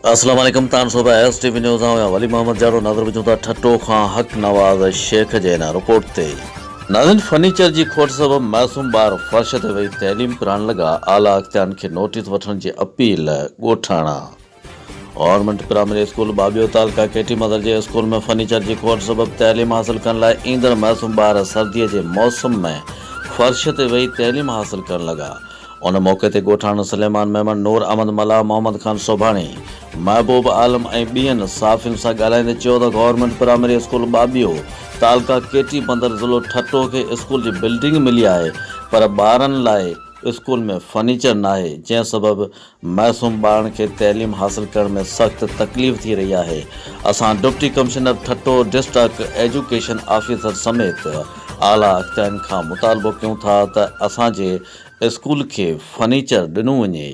अस्सलाम वालेकुम तान सोबा एसटीवी न्यूज़ आया वली मोहम्मद जारो नजर विझूं था ठट्टो खां हक नवाज शेख जे ना रिपोर्ट ते नाज़रीन फर्नीचर जी खोट सबबि मासूम ॿार फर्श ते वेही तइलीम पढ़ण लॻा आला अख़्तियारनि खे नोटिस वठण जी अपील ॻोठाणा। गवर्नमेंट प्राइमरी स्कूल ॿाॿेहो तालुका केटी मदर जे स्कूल में फर्नीचर जी खोट सबबि तइलीम हासिल करण लाइ ईंदड़ मासूम ॿार सर्दीअ जे मौसम में फर्श ते वेही तइलीम हासिल करण लॻा। उन मौक़े ते ॻोठाणा सलेमान मेमन नूर अहमद मला मोहम्मद खान सोभाणी महबूब आलम ऐं ॿियनि साफ़ियुनि सां ॻाल्हाईंदे चयो त गवर्नमेंट प्राइमरी स्कूल ॿाॿेहो तालुका केटी मदर ज़िलो ठट्टो खे स्कूल जी बिल्डिंग मिली आहे पर ॿारनि लाइ स्कूल में फर्नीचर नाहे, जंहिं सबबि मासूम ॿारनि खे तइलीम हासिल करण में सख़्त तकलीफ़ थी रही आहे। असां deputy commissioner Thatta district education officer समेत आला अख़्तियारनि खां मुतालबो कयूं था त असांजे स्कूल खे फर्नीचर ॾिनो वञे।